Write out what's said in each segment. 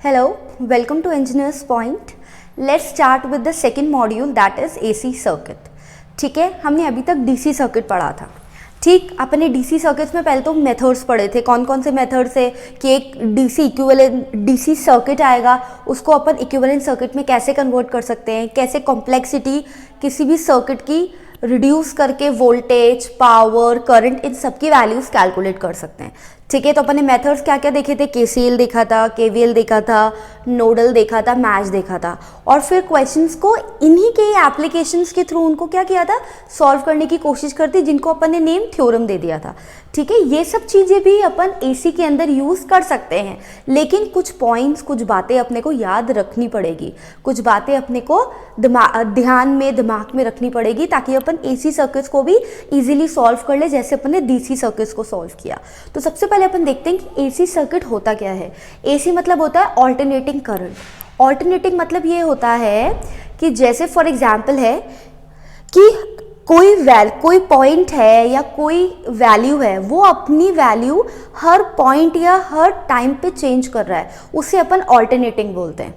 Hello, welcome to Engineers Point. Let's start with the second module that is AC circuit. ठीक है, हमने अभी तक DC सर्किट पढ़ा था. ठीक, अपने DC सर्किट्स में पहले तो मेथड्स पढ़े थे. कौन कौन से मेथड्स है कि एक DC इक्विवेलेंट DC सर्किट आएगा, उसको अपन इक्विवेलेंट सर्किट में कैसे कन्वर्ट कर सकते हैं, कैसे कॉम्प्लेक्सिटी किसी भी सर्किट की रिड्यूस करके वोल्टेज, पावर, करंट, इन सब की वैल्यूज कैलकुलेट कर सकते हैं. ठीक है, तो अपने मेथड्स क्या क्या देखे थे? KCL देखा था, KVL देखा था, नोडल देखा था, मैच देखा था, और फिर क्वेश्चंस को इन्हीं के एप्लीकेशंस के थ्रू उनको क्या किया था, सॉल्व करने की कोशिश करती, जिनको अपन ने नेम थ्योरम दे दिया था. ठीक है, ये सब चीज़ें भी अपन AC के अंदर यूज़ कर सकते हैं, लेकिन कुछ पॉइंट्स, कुछ बातें अपने को याद रखनी पड़ेगी, कुछ बातें अपने को दिमाग में रखनी पड़ेगी, ताकि अपन AC सर्किट्स को भी इजीली सॉल्व कर ले, जैसे अपन ने DC सर्किट्स को सॉल्व किया. तो सबसे पहले अपन देखते हैं कि AC सर्किट होता क्या है. AC मतलब होता है ऑल्टरनेटिंग करंट. ऑल्टरनेटिंग मतलब ये होता है कि जैसे फॉर एग्जाम्पल है कि कोई पॉइंट है या कोई वैल्यू है, वो अपनी वैल्यू हर पॉइंट या हर टाइम पे चेंज कर रहा है, उसे अपन ऑल्टरनेटिंग बोलते हैं.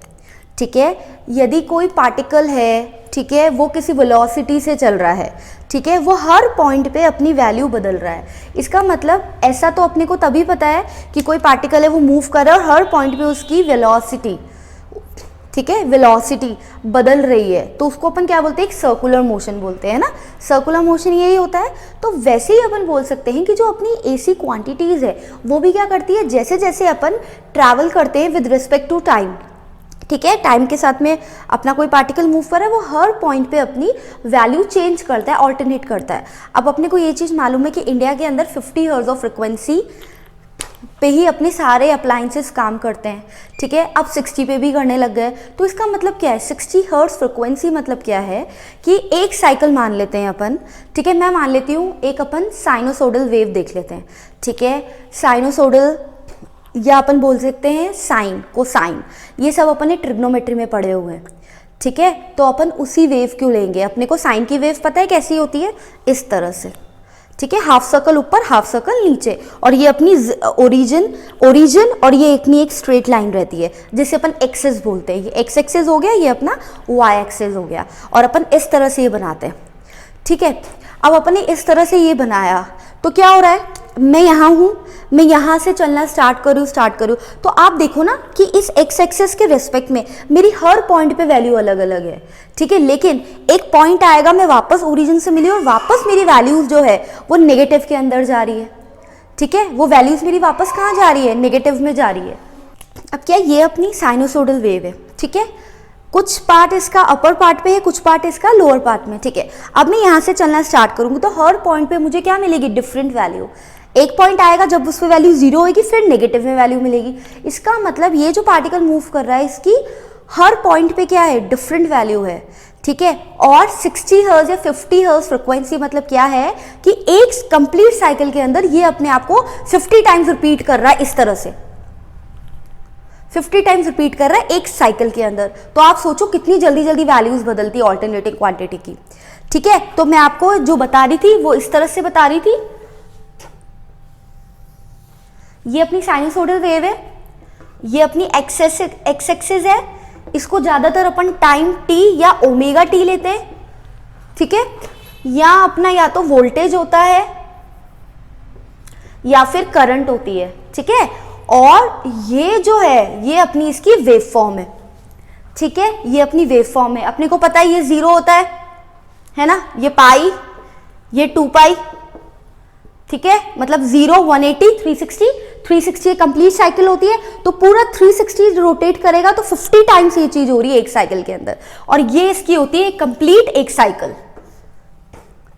ठीक है, यदि कोई पार्टिकल है, ठीक है, वो किसी वेलोसिटी से चल रहा है, ठीक है, वो हर पॉइंट पे अपनी वैल्यू बदल रहा है. इसका मतलब ऐसा तो अपने को तभी पता है कि कोई पार्टिकल है, वो मूव कर रहा है और हर पॉइंट पे उसकी वेलोसिटी, ठीक है, वेलोसिटी बदल रही है, तो उसको अपन क्या बोलते हैं? एक सर्कुलर मोशन बोलते हैं ना. सर्कुलर मोशन यही होता है. तो वैसे ही अपन बोल सकते हैं कि जो अपनी AC क्वांटिटीज़ है, वो भी क्या करती है, जैसे जैसे अपन ट्रैवल करते हैं विद रिस्पेक्ट टू टाइम, ठीक है, टाइम के साथ में अपना कोई पार्टिकल मूव कर रहा है, वो हर पॉइंट पे अपनी वैल्यू चेंज करता है, ऑल्टरनेट करता है. अब अपने को ये चीज़ मालूम है कि इंडिया के अंदर 50 हर्ट्ज ऑफ फ्रिक्वेंसी पे ही अपने सारे अप्लायंसेस काम करते हैं. ठीक है, अब 60 पे भी करने लग गए. तो इसका मतलब क्या है? 60 हर्ट्ज फ्रिक्वेंसी मतलब क्या है कि एक साइकिल मान लेते हैं अपन. ठीक है, मैं मान लेती हूँ एक अपन साइनोसोडल वेव देख लेते हैं. ठीक है, साइनोसोडल या अपन बोल सकते हैं साइन, कोसाइन, ये सब अपन ने ट्रिग्नोमेट्री में पढ़े हुए हैं. ठीक है, तो अपन उसी वेव क्यों लेंगे? अपने को साइन की वेव पता है कैसी होती है? इस तरह से. ठीक है, हाफ सर्कल ऊपर, हाफ सर्कल नीचे, और ये अपनी ओरिजिन और ये अपनी एक स्ट्रेट लाइन रहती है, जिसे अपन एक्सेस बोलते हैं. ये एक्स एक्सेस हो गया, ये अपना वाई एक्सेस हो गया, और अपन इस तरह से ये बनाते हैं. ठीक है, अब अपन ने इस तरह से ये बनाया, तो क्या हो रहा है? मैं यहाँ हूँ, मैं यहाँ से चलना स्टार्ट करूँ, तो आप देखो ना कि इस एक्स एक्सेस के रिस्पेक्ट में मेरी हर पॉइंट पे वैल्यू अलग अलग है. ठीक है, लेकिन एक पॉइंट आएगा, मैं वापस ओरिजिन से मिली और वापस मेरी वैल्यूज जो है वो नेगेटिव के अंदर जा रही है. ठीक है, वो वैल्यूज मेरी वापस कहाँ जा रही है? नेगेटिव में जा रही है. अब क्या, ये अपनी साइनोसोडल वेव है. ठीक है, कुछ पार्ट इसका अपर पार्ट पे है, कुछ पार्ट इसका लोअर पार्ट में. ठीक है, अब मैं यहाँ से चलना स्टार्ट करूँगी तो हर पॉइंट पे मुझे क्या मिलेगी? Different value. एक पॉइंट आएगा जब उस पर वैल्यू 0 होगी, फिर नेगेटिव में वैल्यू मिलेगी. इसका मतलब ये जो पार्टिकल मूव कर रहा है, इसकी हर पॉइंट पे क्या है? डिफरेंट वैल्यू है. ठीक है, और 60 हर्ट्ज या 50 हर्ट्ज फ्रिक्वेंसी मतलब क्या है कि एक कंप्लीट साइकिल के अंदर ये अपने आप को 50 टाइम्स रिपीट कर रहा है. इस तरह से 50 टाइम्स रिपीट कर रहा है एक साइकिल के अंदर. तो आप सोचो कितनी जल्दी जल्दी वैल्यूज बदलती है ऑल्टरनेटिंग क्वांटिटी की. ठीक है, तो मैं आपको जो बता रही थी वो इस तरह से बता रही थी. ये अपनी साइनोसोडल वेव है, ये अपनी एक्स एक्सिस है. इसको ज्यादातर अपन टाइम t या ओमेगा t लेते हैं. ठीक है, या अपना या तो वोल्टेज होता है या फिर करंट होती है. ठीक है, और ये जो है ये अपनी इसकी वेव फॉर्म है. ठीक है, ये अपनी वेव फॉर्म है. अपने को पता है ये 0 होता है ना, ये पाई, ये 2 पाई. ठीक है, मतलब 0, 180, 360 कंप्लीट साइकिल होती है. तो पूरा 360 रोटेट करेगा तो 50 टाइम्स ये चीज हो रही है एक साइकिल के अंदर, और ये इसकी होती है कंप्लीट एक साइकिल.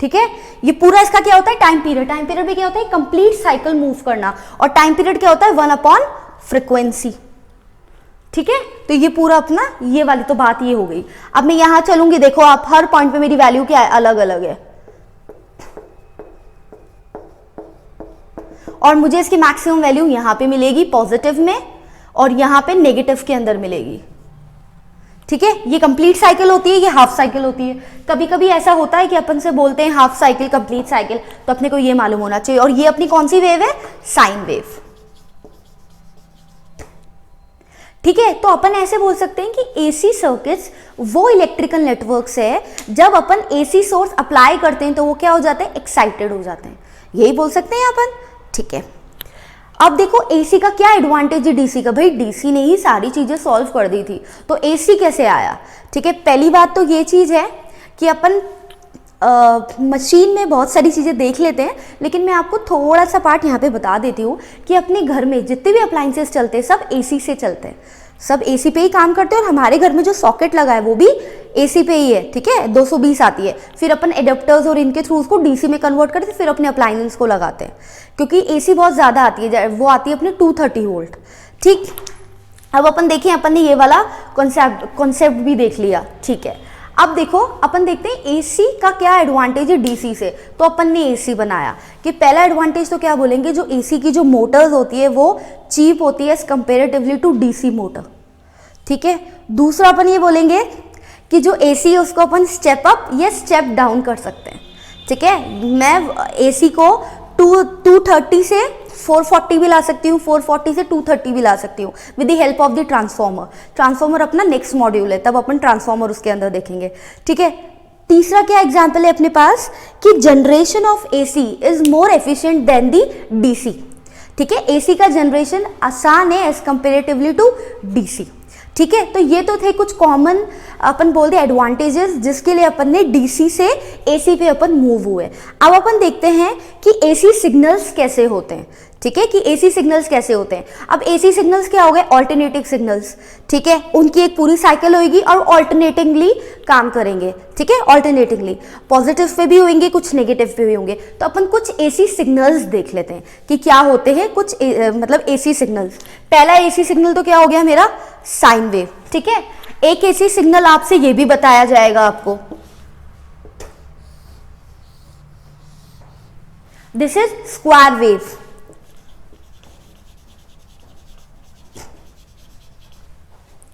ठीक है, ये पूरा इसका क्या होता है? Time period. टाइम पीरियड में क्या होता है? कंप्लीट साइकिल मूव करना. और टाइम पीरियड क्या होता है? 1/फ्रीक्वेंसी. ठीक है, तो ये पूरा अपना ये वाली तो बात ये हो गई. अब मैं यहां चलूंगी, देखो आप हर पॉइंट पे मेरी वैल्यू क्या है? अलग अलग है, और मुझे इसकी मैक्सिमम वैल्यू यहाँ पे मिलेगी पॉजिटिव में, और यहाँ पे नेगेटिव के अंदर मिलेगी. ठीक है, ये कंप्लीट साइकिल होती है, ये हाफ साइकिल होती है. कभी कभी ऐसा होता है कि अपन से बोलते हैं हाफ साइकिल, कंप्लीट साइकिल, तो अपने को ये मालूम होना चाहिए. और ये अपनी कौन सी वेव है? Sine wave. ठीक है, तो अपन ऐसे बोल सकते हैं कि एसी सर्किट्स वो इलेक्ट्रिकल नेटवर्क्स है जब अपन एसी सोर्स अप्लाई करते हैं तो वो क्या हो जाते हैं, एक्साइटेड हो जाते हैं, यही बोल सकते हैं अपन। ठीक है, अब देखो एसी का क्या एडवांटेज है डीसी का, भाई डीसी ने ही सारी चीजें सॉल्व कर दी थी, तो एसी कैसे आया। ठीक है, पहली बात तो ये चीज है कि अपन मशीन में बहुत सारी चीज़ें देख लेते हैं, लेकिन मैं आपको थोड़ा सा पार्ट यहाँ पे बता देती हूँ कि अपने घर में जितने भी अप्लाइंसेस चलते हैं सब एसी से चलते हैं, सब एसी पे ही काम करते हैं। और हमारे घर में जो सॉकेट लगा है वो भी एसी पे ही है। ठीक है, 220 आती है, फिर अपन एडेप्टर्स और इनके थ्रू उसको डीसी में कन्वर्ट करते हैं, फिर अपने अप्लाइंसेस को लगाते हैं, क्योंकि एसी बहुत ज़्यादा आती है, वो आती है अपने 230 वोल्ट। ठीक, अब अपन देखें, अपन ने ये वाला कॉन्सेप्ट भी देख लिया। ठीक है, अब देखो अपन देखते हैं एसी का क्या एडवांटेज है डीसी से। तो अपन ने एसी बनाया कि पहला एडवांटेज तो क्या बोलेंगे, जो एसी की जो मोटर्स होती है वो चीप होती है as comparatively to DC motor. ठीक है, दूसरा अपन ये बोलेंगे कि जो एसी है उसको अपन स्टेप अप या स्टेप डाउन कर सकते हैं। ठीक है, मैं एसी को 230 से 440 भी ला सकती हूँ, 440 से 230 भी ला सकती हूँ with the help of the transformer. Transformer अपना नेक्स्ट मॉड्यूल है, तब अपन ट्रांसफॉर्मर उसके अंदर देखेंगे। ठीक है, तीसरा क्या एग्जाम्पल है अपने पास कि generation of AC is more efficient then the DC. ठीक है, एसी का जनरेशन आसान है एज कंपेरेटिवली टू डीसी। ठीक है, तो ये तो थे कुछ कॉमन अपन बोलते एडवांटेजेस जिसके लिए अपन ने डीसी से एसी पे अपन मूव हुए। अब अपन देखते हैं कि एसी सिग्नल्स कैसे होते हैं। ठीक है, कि एसी सिग्नल्स कैसे होते हैं। अब एसी सिग्नल्स क्या हो गए, ऑल्टरनेटिंग सिग्नल्स। ठीक है, उनकी एक पूरी साइकिल होगी और ऑल्टरनेटिंगली काम करेंगे। ठीक है, ऑल्टरनेटिंगली पॉजिटिव पे भी होंगे, कुछ नेगेटिव पे भी होंगे। तो अपन कुछ एसी सिग्नल्स देख लेते हैं कि क्या होते हैं कुछ मतलब एसी सिग्नल्स। पहला एसी सिग्नल तो क्या हो गया मेरा, साइन वेव। ठीक है, एक एसी सिग्नल आपसे ये भी बताया जाएगा आपको, दिस इज स्क्वायर वेव।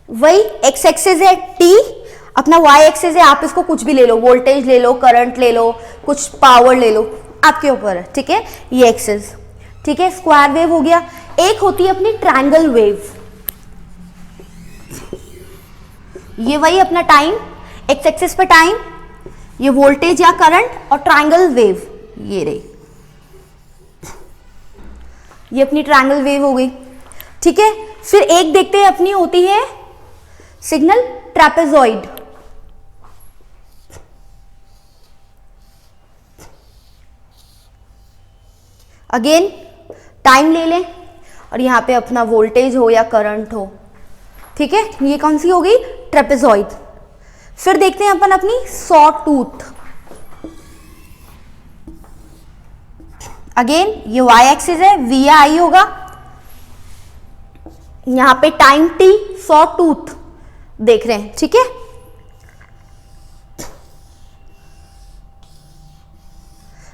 वही एक्स एक्सिस है टी, अपना वाई एक्सिस है, आप इसको कुछ भी ले लो, वोल्टेज ले लो, करंट ले लो, कुछ पावर ले लो, आपके ऊपर है। ठीक है, ये एक्सिस। ठीक है, स्क्वायर वेव हो गया। एक होती है अपनी ट्रायंगल वेव, ये वही अपना टाइम, एक्स एक्सिस पे टाइम, ये वोल्टेज या करंट, और ट्रायंगल वेव ये रही, ये अपनी ट्रायंगल वेव हो गई। ठीक है, फिर एक देखते हैं अपनी होती है सिग्नल ट्रेपेजॉइड। अगेन टाइम ले लें और यहां पे अपना वोल्टेज हो या करंट हो। ठीक है, ये कौन सी हो गई, ट्रेपेजॉइड। फिर देखते हैं अपन अपनी सॉ टूथ। अगेन ये वाई एक्सिस है, वी या आई होगा, यहां पे टाइम टी, सॉ टूथ देख रहे हैं। ठीक है,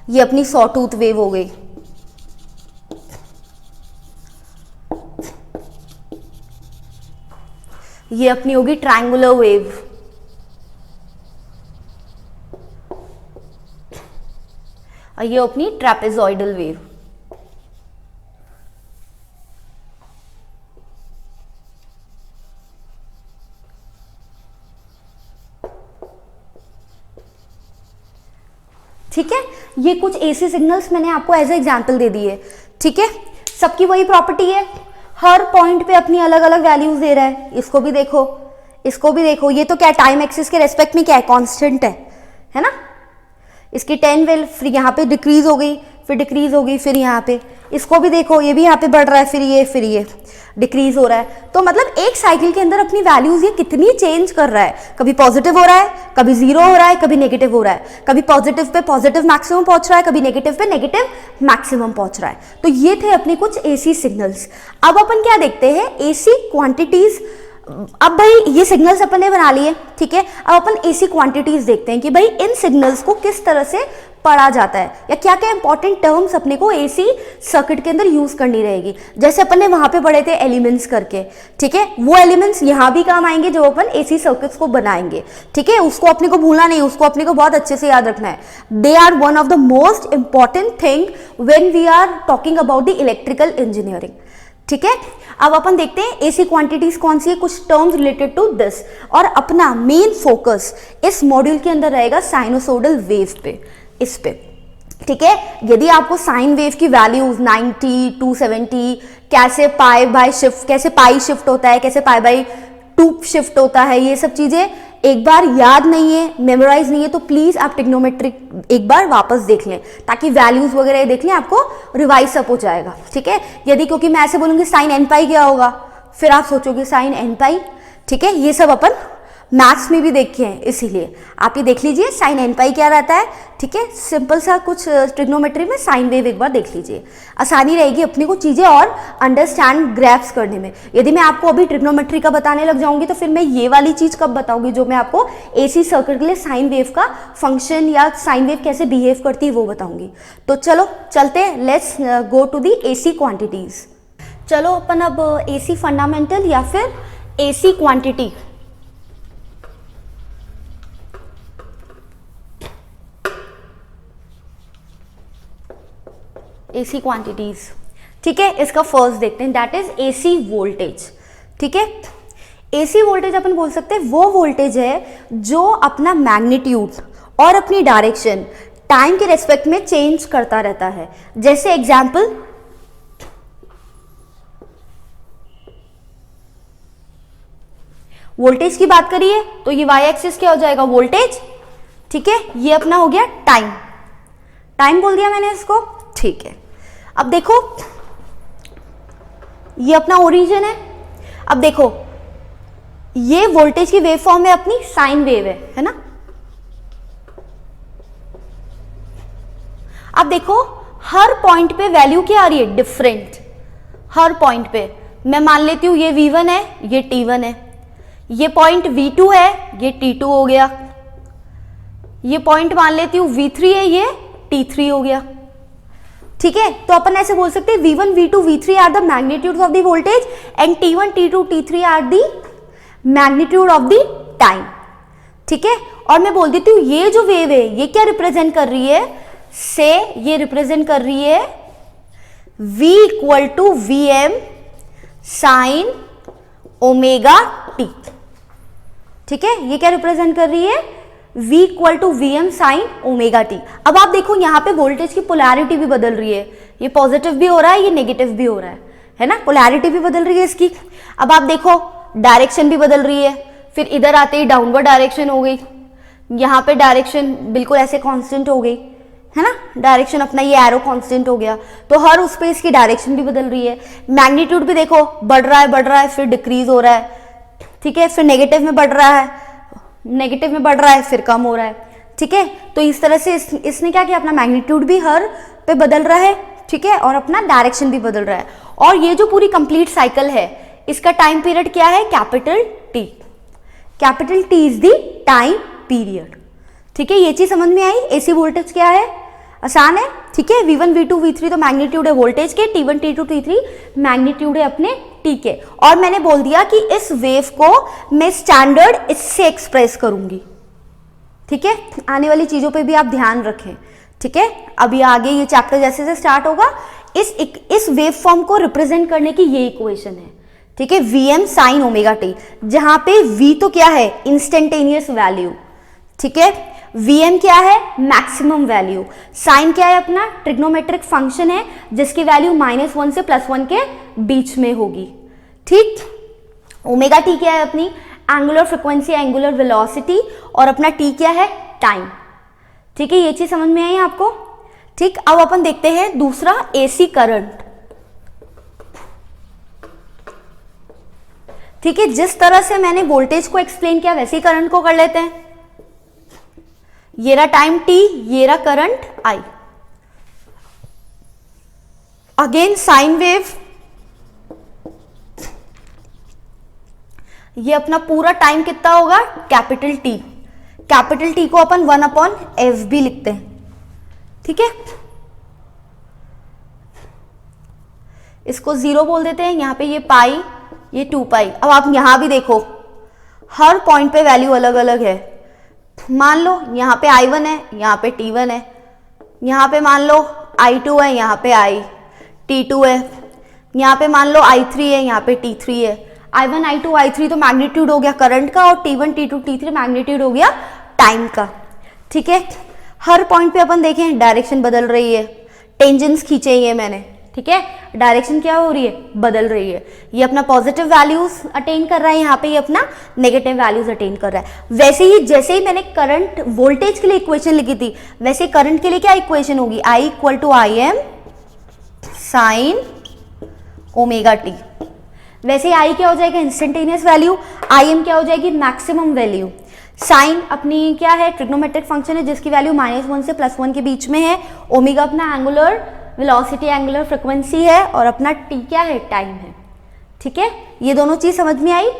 ये अपनी सॉ टूथ वेव हो गई। ये अपनी होगी ट्रायंगुलर वेव। और ये अपनी ट्रेपेजॉइडल वेव। ठीक है, ये कुछ एसी सिग्नल्स मैंने आपको एज ए एग्जाम्पल दे दिए। ठीक है, सबकी वही प्रॉपर्टी है, हर पॉइंट पे अपनी अलग अलग वैल्यूज दे रहा है। इसको भी देखो, इसको भी देखो, ये तो क्या टाइम एक्सिस के रेस्पेक्ट में क्या है, कांस्टेंट है ना। इसकी 10 वेल फिर यहाँ पे डिक्रीज हो गई, फिर डिक्रीज हो गई, फिर यहाँ पे इसको भी देखो, ये भी यहाँ पे बढ़ रहा है, फिर ये डिक्रीज हो रहा है। तो मतलब एक साइकिल के अंदर अपनी वैल्यूज ये कितनी चेंज कर रहा है, कभी पॉजिटिव हो रहा है, कभी जीरो हो रहा है, कभी नेगेटिव हो रहा है, कभी पॉजिटिव पे पॉजिटिव मैक्सिमम पहुंच रहा है, कभी नेगेटिव पे नेगेटिव मैक्सिमम पहुंच रहा है। तो ये थे अपने कुछ एसी सिग्नल्स। अब अपन क्या देखते हैं, एसी क्वांटिटीज। अब भाई ये सिग्नल्स अपन ने बना लिए। ठीक है, अब अपन एसी क्वांटिटीज देखते हैं कि भाई इन सिग्नल्स को किस तरह से पढ़ा जाता है, या क्या क्या इंपॉर्टेंट टर्म्स अपने को एसी सर्किट के अंदर यूज करनी रहेगी। जैसे अपन ने वहां पे पढ़े थे एलिमेंट्स करके। ठीक है, वो एलिमेंट्स यहां भी काम आएंगे जो अपन एसी सर्किट्स को बनाएंगे। ठीक है, उसको अपने को भूलना नहीं, उसको अपने को बहुत अच्छे से याद रखना है। They are one of the most important thing when we are talking about the electrical engineering. ठीक है, अब अपन देखते हैं एसी क्वांटिटीज कौन सी है, कुछ टर्म्स रिलेटेड टू दिस, और अपना मेन फोकस इस मॉड्यूल के अंदर रहेगा साइनोसोडल वेव पे, इस पे। ठीक है, यदि आपको साइन वेव की वैल्यूज 90, 270, कैसे पाई बाय शिफ्ट, कैसे पाई शिफ्ट होता है, कैसे पाई बाय 2 शिफ्ट होता है, ये सब चीजें एक बार याद नहीं है, मेमोराइज नहीं है, तो प्लीज आप ट्रिग्नोमेट्रिक एक बार वापस देख लें, ताकि वैल्यूज वगैरह देख लें, आपको रिवाइज अप हो जाएगा। ठीक है, यदि क्योंकि मैं ऐसे बोलूंगी साइन एन पाई क्या होगा, फिर आप सोचोगे साइन एन पाई। ठीक है, ये सब अपन मैथ्स में भी देखे हैं, इसीलिए आप ये देख लीजिए साइन एन पाई क्या रहता है। ठीक है, सिंपल सा कुछ ट्रिग्नोमेट्री में साइन वेव एक बार देख लीजिए, आसानी रहेगी अपनी को चीजें और अंडरस्टैंड ग्रैप्स करने में। यदि मैं आपको अभी ट्रिग्नोमेट्री का बताने लग जाऊंगी तो फिर मैं ये वाली चीज कब बताऊंगी जो मैं आपको एसी सर्किट के लिए साइन वेव का फंक्शन या साइन वेव कैसे बिहेव करती है वो बताऊंगी। तो चलो चलते हैं, let's go to the AC quantities. चलो अपन अब एसी फंडामेंटल या फिर एसी क्वांटिटी, एसी क्वांटिटीज। ठीक है, इसका फर्स्ट देखते हैं, दैट इज एसी वोल्टेज। ठीक है, एसी वोल्टेज अपन बोल सकते हैं वो वोल्टेज है जो अपना मैग्नीट्यूड और अपनी डायरेक्शन टाइम के रेस्पेक्ट में चेंज करता रहता है। जैसे एग्जांपल, वोल्टेज की बात करिए तो ये वाई एक्सिस क्या हो जाएगा, वोल्टेज। ठीक है, ये अपना हो गया टाइम, टाइम बोल दिया मैंने इसको। ठीक है, अब देखो ये अपना ओरिजिन है। अब देखो ये वोल्टेज की वेव फॉर्म है, अपनी साइन वेव है ना। अब देखो हर पॉइंट पे वैल्यू क्या आ रही है, डिफरेंट। हर पॉइंट पे मैं मान लेती हूं ये V1 है, ये T1 है, ये पॉइंट V2 है, ये T2 हो गया, ये पॉइंट मान लेती हूं V3 है, ये T3 हो गया। ठीक है, तो अपन ऐसे बोल सकते हैं V1, V2, V3 are the magnitude of the voltage and T1, T2, T3 are the magnitude of the time. ठीक है, और मैं बोल देती हूँ ये जो वेव है ये क्या रिप्रेजेंट कर रही है, से ये रिप्रेजेंट कर रही है V equal to VM sine omega t. ठीक है, ये क्या रिप्रेजेंट कर रही है, V equal to VM sine omega t. अब आप देखो यहाँ पे वोल्टेज की पोलैरिटी भी बदल रही है, ये पॉजिटिव भी हो रहा है, ये नेगेटिव भी हो रहा है ना, पोलैरिटी भी बदल रही है इसकी। अब आप देखो डायरेक्शन भी बदल रही है, फिर इधर आते ही डाउनवर्ड डायरेक्शन हो गई, यहाँ पे डायरेक्शन बिल्कुल ऐसे कांस्टेंट हो गई है ना, डायरेक्शन अपना ये एरो कांस्टेंट हो गया, तो हर उस पे इसकी डायरेक्शन भी बदल रही है। मैग्नीट्यूड भी देखो बढ़ रहा है फिर डिक्रीज हो रहा है। ठीक है, फिर नेगेटिव में बढ़ रहा है, नेगेटिव में बढ़ रहा है, फिर कम हो रहा है। ठीक है, तो इस तरह से इसने क्या किया, अपना मैग्नीट्यूड भी हर पे बदल रहा है। ठीक है, और अपना डायरेक्शन भी बदल रहा है। और ये जो पूरी कंप्लीट साइकिल है इसका टाइम पीरियड क्या है, capital T. Capital T is the time period. ठीक है, ये चीज समझ में आई। एसी वोल्टेज क्या है, आसान है। ठीक है, V1, V2, V3 तो मैग्नीट्यूड है वोल्टेज के, T1, T2, T3 मैग्नीट्यूड है अपने टी के। और मैंने बोल दिया कि इस वेव को मैं स्टैंडर्ड इससे एक्सप्रेस करूंगी। ठीक है, आने वाली चीजों पे भी आप ध्यान रखें। ठीक है, अभी आगे ये चैप्टर जैसे जैसे स्टार्ट होगा इस वेव फॉर्म को रिप्रेजेंट करने की ये इक्वेशन है। ठीक है, VM साइन ओमेगा टी, जहां पे V तो क्या है, इंस्टेंटेनियस वैल्यू। ठीक है, VM क्या है, मैक्सिमम वैल्यू। साइन क्या है, अपना ट्रिग्नोमेट्रिक फंक्शन है जिसकी वैल्यू -1 से +1 के बीच में होगी। ठीक, ओमेगा टी क्या है, अपनी एंगुलर फ्रिक्वेंसी, एंगुलर वेलोसिटी, और अपना टी क्या है, टाइम। ठीक है, ये चीज समझ में आई आपको। ठीक, अब अपन देखते हैं दूसरा एसी करंट। ठीक है, जिस तरह से मैंने वोल्टेज को एक्सप्लेन किया वैसे ही करंट को कर लेते हैं। ये रहा टाइम टी, ये रहा current I. Again sine wave, ये अपना पूरा टाइम कितना होगा, कैपिटल टी। कैपिटल टी को अपन 1/f भी लिखते हैं। ठीक है, इसको 0 बोल देते हैं, यहां पे ये पाई, ये 2 पाई। अब आप यहां भी देखो हर पॉइंट पे वैल्यू अलग अलग है। मान लो यहाँ पे I1 है, यहाँ पे T1 है, यहाँ पे मान लो I2 है, यहाँ पे T2 है, यहाँ पे मान लो I3 है, यहाँ पे T3 है, I1 I2 I3 तो मैग्नीट्यूड हो गया करंट का, और T1 T2 T3 मैग्नीट्यूड हो गया टाइम का। ठीक है, हर पॉइंट पे अपन देखें डायरेक्शन बदल रही है, टेंजेंट्स खींचे ही है मैंने। ठीक है, डायरेक्शन क्या हो रही है, बदल रही है। ये अपना पॉजिटिव वैल्यूज अटेन कर रहा है, यहाँ पे ये अपना नेगेटिव वैल्यूज अटेन कर रहा है। वैसे ही जैसे ही मैंने करंट वोल्टेज के लिए इक्वेशन लिखी थी, वैसे करंट के लिए क्या इक्वेशन होगी, I equal to IM sine omega t. वैसे I क्या हो जाएगा, इंस्टेंटेनियस वैल्यू, IM क्या हो जाएगी, मैक्सिमम वैल्यू। साइन अपनी क्या है, ट्रिग्नोमेट्रिक फंक्शन है जिसकी वैल्यू -1 से +1 के बीच में है। ओमेगा अपना एंगुलर वेलोसिटी, एंगुलर फ्रिक्वेंसी है, और अपना टी क्या है, टाइम है। ठीक है, ये दोनों चीज समझ में आई,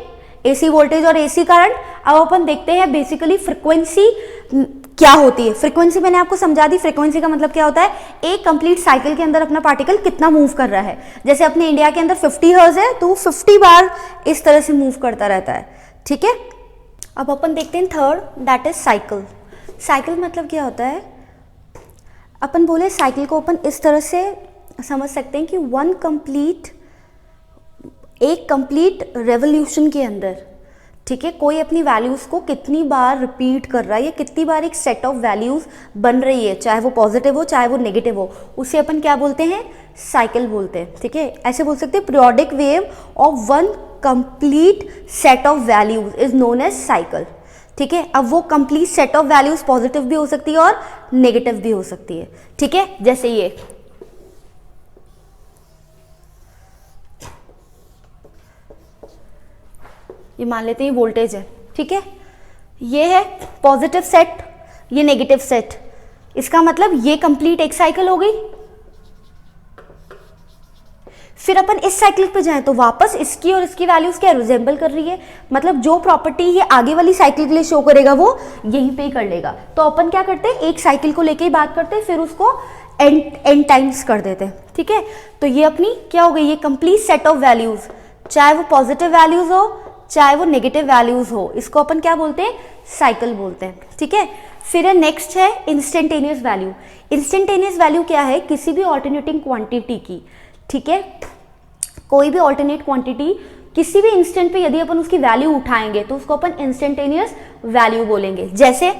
एसी वोल्टेज और एसी करंट। अब अपन देखते हैं बेसिकली फ्रिक्वेंसी क्या होती है। फ्रीक्वेंसी मैंने आपको समझा दी, फ्रीक्वेंसी का मतलब क्या होता है, एक कंप्लीट साइकिल के अंदर अपना पार्टिकल कितना मूव कर रहा है। जैसे अपने इंडिया के अंदर 50 हर्ट्ज है तो 50 बार इस तरह से मूव करता रहता है। ठीक है, अब अपन देखते हैं third, that is cycle. Cycle मतलब क्या होता है, अपन बोले साइकिल को अपन इस तरह से समझ सकते हैं कि एक कंप्लीट रेवोल्यूशन के अंदर, ठीक है, कोई अपनी वैल्यूज को कितनी बार रिपीट कर रहा है, या कितनी बार एक सेट ऑफ वैल्यूज बन रही है, चाहे वो पॉजिटिव हो चाहे वो नेगेटिव हो, उसे अपन क्या बोलते हैं, साइकिल बोलते हैं। ठीक है, ऐसे बोल सकते हैं periodic wave of one complete set of values is known as cycle. ठीक है, अब वो complete set of values positive भी हो सकती है और नेगेटिव भी हो सकती है। ठीक है, जैसे ये मान लेते हैं वोल्टेज है। ठीक है, ये है पॉजिटिव सेट, ये नेगेटिव सेट, इसका मतलब ये कंप्लीट एक साइकिल हो गई। फिर अपन इस साइकिल पे जाएं तो वापस इसकी और इसकी वैल्यूज क्या रिजेंबल कर रही है, मतलब जो प्रॉपर्टी ये आगे वाली साइकिल के लिए शो करेगा वो यहीं पे ही कर लेगा। तो अपन क्या करते हैं, एक साइकिल को लेके ही बात करते हैं, फिर उसको एन टाइम्स कर देते हैं। ठीक है, तो ये अपनी क्या हो गई, ये कंप्लीट सेट ऑफ वैल्यूज, चाहे वो पॉजिटिव वैल्यूज हो चाहे वो नेगेटिव वैल्यूज हो, इसको अपन क्या बोलते हैं, साइकिल बोलते हैं। ठीक है, फिर नेक्स्ट है इंस्टेंटेनियस वैल्यू। इंस्टेंटेनियस वैल्यू क्या है, किसी भी ऑल्टरनेटिंग क्वांटिटी की, ठीक है, कोई भी ऑल्टरनेट क्वांटिटी किसी भी इंस्टेंट पे यदि अपन उसकी वैल्यू उठाएंगे तो उसको अपन इंस्टेंटेनियस वैल्यू बोलेंगे। जैसे